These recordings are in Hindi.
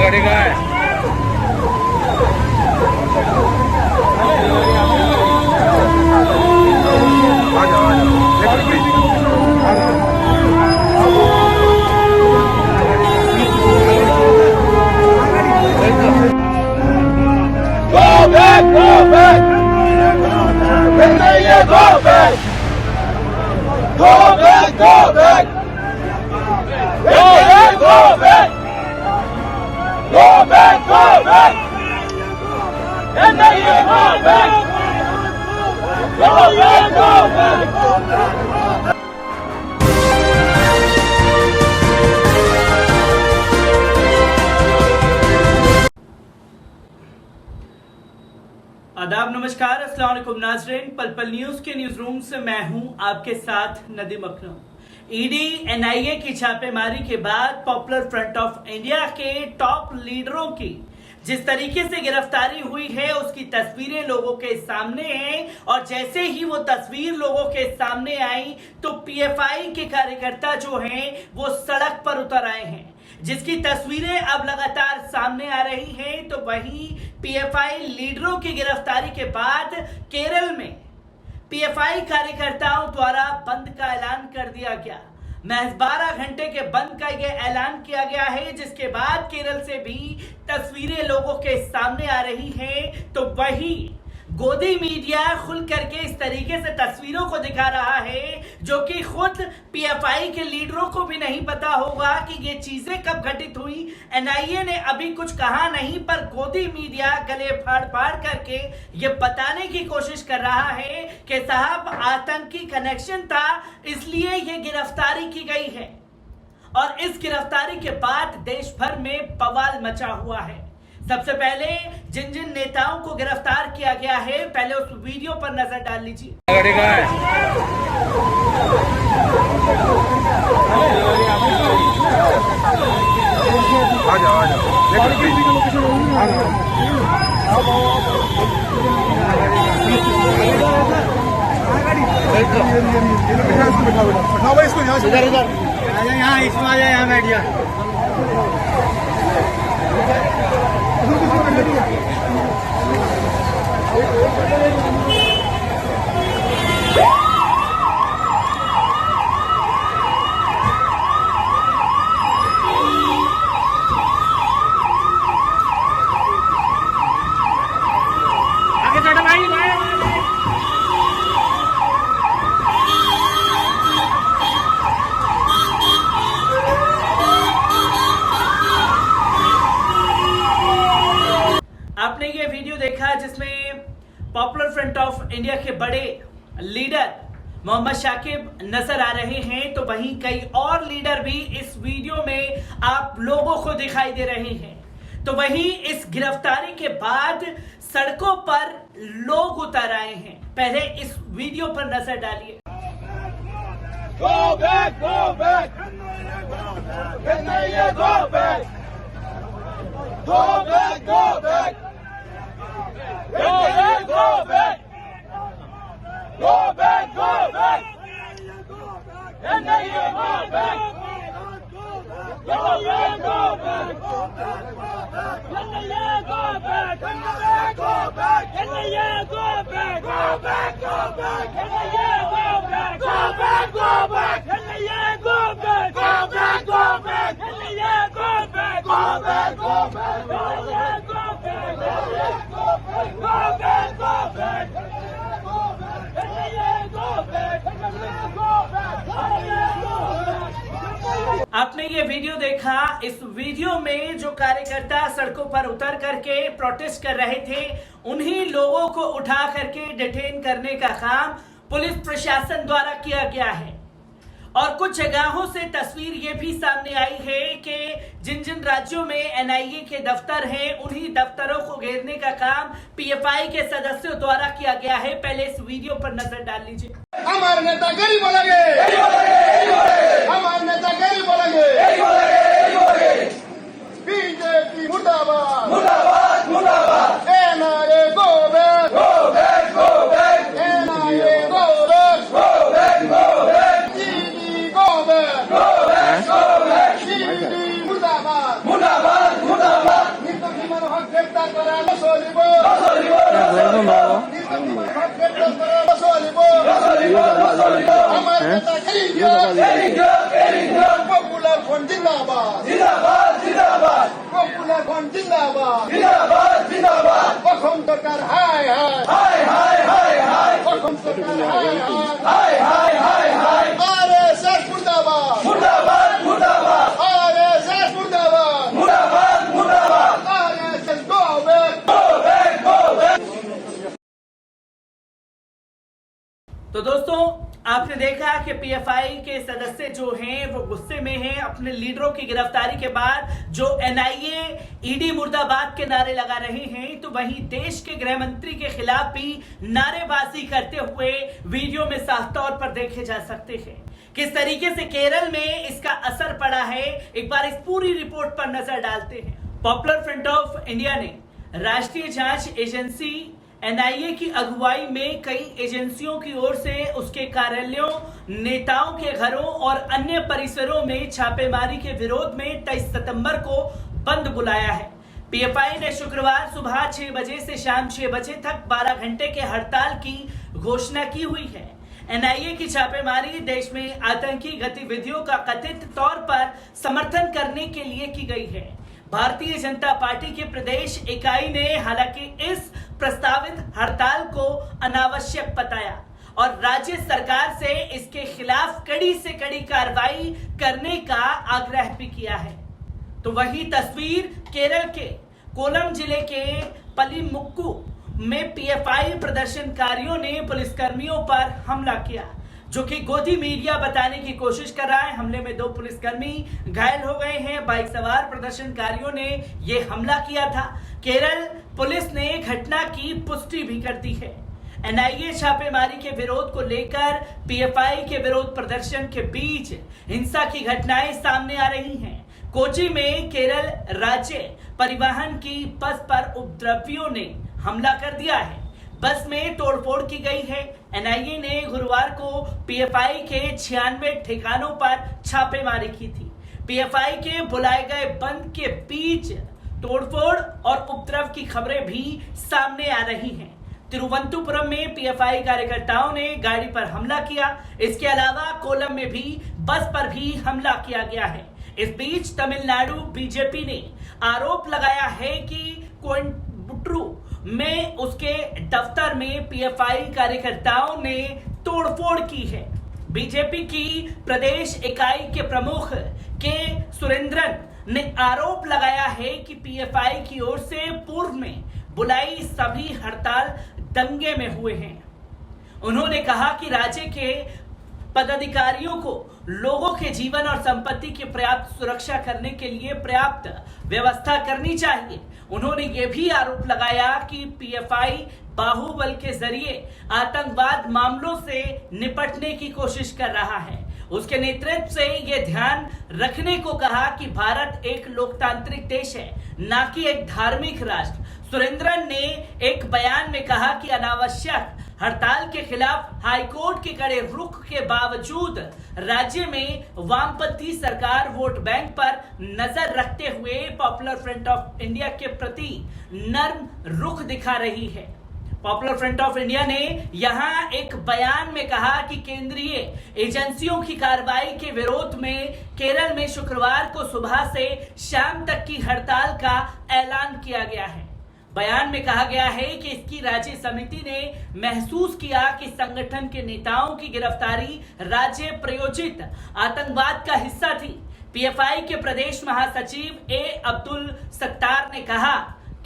गाड़ी का है। Go back! Go back! Go back! Go back! Go back! Go back! Go back! Go back! Go back! NIA, go back! Go back! Go back! आदाब, नमस्कार, अस्सलाम वालेकुम नाज़रीन। पल पल न्यूज के न्यूज रूम से मैं हूं आपके साथ नदीम अकरम। ईडी एनआईए की छापेमारी के बाद पॉपुलर फ्रंट ऑफ इंडिया के टॉप लीडरों की जिस तरीके से गिरफ्तारी हुई है उसकी तस्वीरें लोगों के सामने हैं और जैसे ही वो तस्वीर लोगों के सामने आई तो पीएफआई के कार्यकर्ता जो हैं वो सड़क पर उतर आए हैं, जिसकी तस्वीरें अब लगातार सामने आ रही हैं। तो वहीं पीएफआई लीडरों की गिरफ्तारी के बाद केरल में पीएफआई कार्यकर्ताओं द्वारा बंद का ऐलान कर दिया गया। महज 12 घंटे के बंद का यह ऐलान किया गया है, जिसके बाद केरल से भी तस्वीरें लोगों के सामने आ रही हैं। तो वहीं गोदी मीडिया खुल करके इस तरीके से तस्वीरों को दिखा रहा है जो कि खुद पीएफआई के लीडरों को भी नहीं पता होगा कि ये चीजें कब घटित हुई। एनआईए ने अभी कुछ कहा नहीं, पर गोदी मीडिया गले फाड़ फाड़ करके ये बताने की कोशिश कर रहा है कि साहब आतंकी कनेक्शन था, इसलिए ये गिरफ्तारी की गई है। और इस गिरफ्तारी के बाद देश भर में बवाल मचा हुआ है। सबसे पहले जिन जिन नेताओं को गिरफ्तार किया गया है, पहले उस वीडियो पर नजर डाल लीजिए। गाड़ी का है। आ जाओ बैठाओ भाई इसको, यहाँ से यहाँ इसमें आ जाए, यहाँ बैठ जा। आगे चढ़ो भाई। आपने ये वीडियो देखा जिसमें पॉपुलर फ्रंट ऑफ इंडिया के बड़े लीडर मोहम्मद शाकिब नजर आ रहे हैं। तो वहीं कई और लीडर भी इस वीडियो में आप लोगों को दिखाई दे रहे हैं। तो वहीं इस गिरफ्तारी के बाद सड़कों पर लोग उतर आए हैं। पहले इस वीडियो पर नजर डालिए। Go back! Go back! NIA, go back! Go back! Go back! Go back! Go back! Go back! Go back! NIA, go back! Go back! Go back! NIA, go back! Go back! NIA, go back! Go back! Go back! NIA, go back! Go back! Go back! NIA, go back! Go back! Go back! NIA, go back! Go back! Go back! NIA, go back! Go back! Go back! Go back! Go back! NIA, go back! Go back! NIA, go back! आपने ये वीडियो देखा। इस वीडियो में जो कार्यकर्ता सड़कों पर उतर करके प्रोटेस्ट कर रहे थे, उन्हीं लोगों को उठा करके डिटेन करने का काम पुलिस प्रशासन द्वारा किया गया है। और कुछ जगहों से तस्वीर ये भी सामने आई है कि जिन जिन राज्यों में एनआईए के दफ्तर हैं, उन्हीं दफ्तरों को घेरने का काम पीएफआई के सदस्यों द्वारा किया गया है। पहले इस वीडियो पर नजर डाल लीजिए। हमारे नेता गरीब बोलेंगे, हमारे नेता गरीब बोलेंगे, बीजेपी मुर्दाबाद, मुर्दाबाद, मुर्दाबाद। NIA, go back, go back, go back. NIA, go back, go back, go back. ED, go back, go back, go back. ED, मुर्दाबाद, मुर्दाबाद, मुर्दाबाद। जिंदाबाद जिंदाबाद जिंदाबाद पखम सरकार हाय हाय हाय हाय हाय पखम सरकार हाय हाय हाय हाय आरएसएस मुर्दाबाद मुर्दाबाद मुर्दाबाद आरएसएस मुर्दाबाद मुर्दाबाद मुर्दाबाद RSS go back go back go back. तो दोस्तों, आपने देखा कि पीएफआई के सदस्य जो हैं वो गुस्से में हैं अपने लीडरों की गिरफ्तारी के बाद। जो एनआईए ईडी मुर्दाबाद के नारे लगा रहे हैं, तो वहीं देश के गृह मंत्री के खिलाफ भी नारेबाजी करते हुए वीडियो में साफ तौर पर देखे जा सकते हैं। किस तरीके से केरल में इसका असर पड़ा है, एक बार इस पूरी रिपोर्ट पर नजर डालते हैं। पॉपुलर फ्रंट ऑफ इंडिया ने राष्ट्रीय जांच एजेंसी एनआईए की अगुवाई में कई एजेंसियों की ओर से उसके कार्यालयों, नेताओं के घरों और अन्य परिसरों में छापेमारी के विरोध में 23 सितंबर को बंद बुलाया है। पीएफआई ने शुक्रवार सुबह 6 बजे से शाम 6 बजे तक 12 घंटे के हड़ताल की घोषणा की हुई है। एनआईए की छापेमारी देश में आतंकी गतिविधियों का कथित तौर पर समर्थन करने के लिए की गई है। भारतीय जनता पार्टी के प्रदेश इकाई ने हालांकि इस प्रस्तावित हड़ताल को अनावश्यक बताया और राज्य सरकार से इसके खिलाफ कड़ी से कड़ी कार्रवाई करने का आग्रह भी किया है। तो वही तस्वीर केरल के कोलम जिले के पलिमुक्कू में पीएफआई प्रदर्शनकारियों ने पुलिसकर्मियों पर हमला किया, जो कि गोदी मीडिया बताने की कोशिश कर रहा है। हमले में 2 पुलिसकर्मी घायल हो गए हैं। बाइक सवार प्रदर्शनकारियों ने यह हमला किया था। केरल पुलिस ने घटना की पुष्टि भी कर दी है। एनआईए छापेमारी के विरोध को लेकर पीएफआई के विरोध प्रदर्शन के बीच हिंसा की घटनाएं सामने आ रही हैं। कोची में केरल राज्य परिवहन की बस पर उपद्रवियों ने हमला कर दिया है। बस में तोड़फोड़ की गई है। एनआईए ने गुरुवार को पीएफआई के 96 ठिकानों पर छापेमारी की थी। पीएफआई के बुलाए गए बंद के बीच तोड़फोड़ और उपद्रव की खबरें भी सामने आ रही हैं। तिरुवनंतपुरम में पीएफआई कार्यकर्ताओं ने गाड़ी पर हमला किया। इसके अलावा कोलम में भी बस पर भी हमला किया गया है। इस बीच तमिलनाडु बीजेपी ने आरोप लगाया है कि कोयम्बटूर में उसके दफ्तर में पीएफआई कार्यकर्ताओं ने तोड़फोड़ की है। बीजेपी की प्रदेश इकाई के प्रमुख के सुरेंद्रन ने आरोप लगाया है कि पीएफआई की ओर से पूर्व में बुलाई सभी हड़ताल दंगे में हुए हैं। उन्होंने कहा कि राज्य के पदाधिकारियों को लोगों के जीवन और संपत्ति की पर्याप्त सुरक्षा करने के लिए पर्याप्त व्यवस्था करनी चाहिए। उन्होंने ये भी आरोप लगाया कि पीएफआई बाहुबल के जरिए आतंकवाद मामलों से निपटने की कोशिश कर रहा है। उसके नेतृत्व से ये ध्यान रखने को कहा कि भारत एक लोकतांत्रिक देश है, न कि एक धार्मिक राष्ट्र। सुरेंद्रन ने एक बयान में कहा कि अनावश्यक हड़ताल के खिलाफ हाईकोर्ट के कड़े रुख के बावजूद राज्य में वामपंथी सरकार वोट बैंक पर नजर रखते हुए पॉपुलर फ्रंट ऑफ इंडिया के प्रति नर्म रुख दिखा रही है। पॉपुलर फ्रंट ऑफ इंडिया ने यहां एक बयान में कहा कि केंद्रीय एजेंसियों की कार्रवाई के विरोध में केरल में शुक्रवार को सुबह से शाम तक की हड़ताल का ऐलान किया गया है। बयान में कहा गया है कि इसकी राज्य समिति ने महसूस किया कि संगठन के नेताओं की गिरफ्तारी राज्य प्रायोजित आतंकवाद का हिस्सा थी। पीएफआई के प्रदेश महासचिव ए अब्दुल सत्तार ने कहा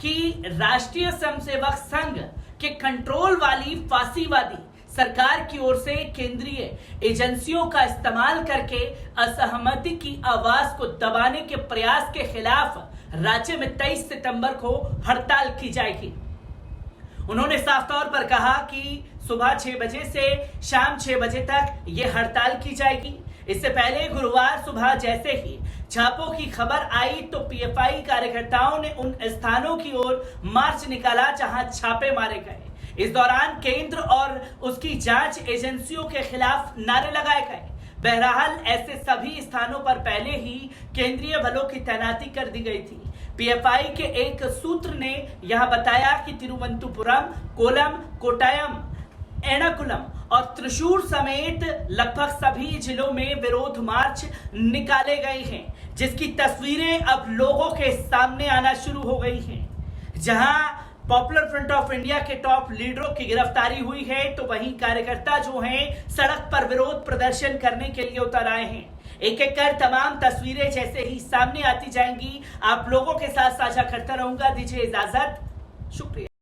कि राष्ट्रीय स्वयंसेवक संघ के कंट्रोल वाली फांसीवादी सरकार की ओर से केंद्रीय एजेंसियों का इस्तेमाल करके असहमति की आवाज को दबाने के प्रयास के खिलाफ राज्य में 23 सितंबर को हड़ताल की जाएगी। उन्होंने साफ तौर पर कहा कि सुबह 6 बजे से शाम 6 बजे तक ये हड़ताल की जाएगी। इससे पहले गुरुवार सुबह जैसे ही छापों की खबर आई तो पीएफआई कार्यकर्ताओं ने उन स्थानों की ओर मार्च निकाला जहां छापे मारे गए। इस दौरान केंद्र और उसकी जांच एजेंसियों के खिलाफ नारे लगाए गए। बहरहाल ऐसे सभी स्थानों पर पहले ही केंद्रीय बलों की तैनाती कर दी गई थी। पीएफआई के एक सूत्र ने यह बताया कि तिरुवनंतपुरम, कोलम, कोट्टायम, एर्नाकुलम और त्रिशूर समेत लगभग सभी जिलों में विरोध मार्च निकाले गए हैं, जिसकी तस्वीरें अब लोगों के सामने आना शुरू हो गई हैं। जहां पॉपुलर फ्रंट ऑफ इंडिया के टॉप लीडरों की गिरफ्तारी हुई है, तो वहीं कार्यकर्ता जो हैं सड़क पर विरोध प्रदर्शन करने के लिए उतर आए हैं। एक एक कर तमाम तस्वीरें जैसे ही सामने आती जाएंगी, आप लोगों के साथ साझा करता रहूंगा। दीजिए इजाजत, शुक्रिया।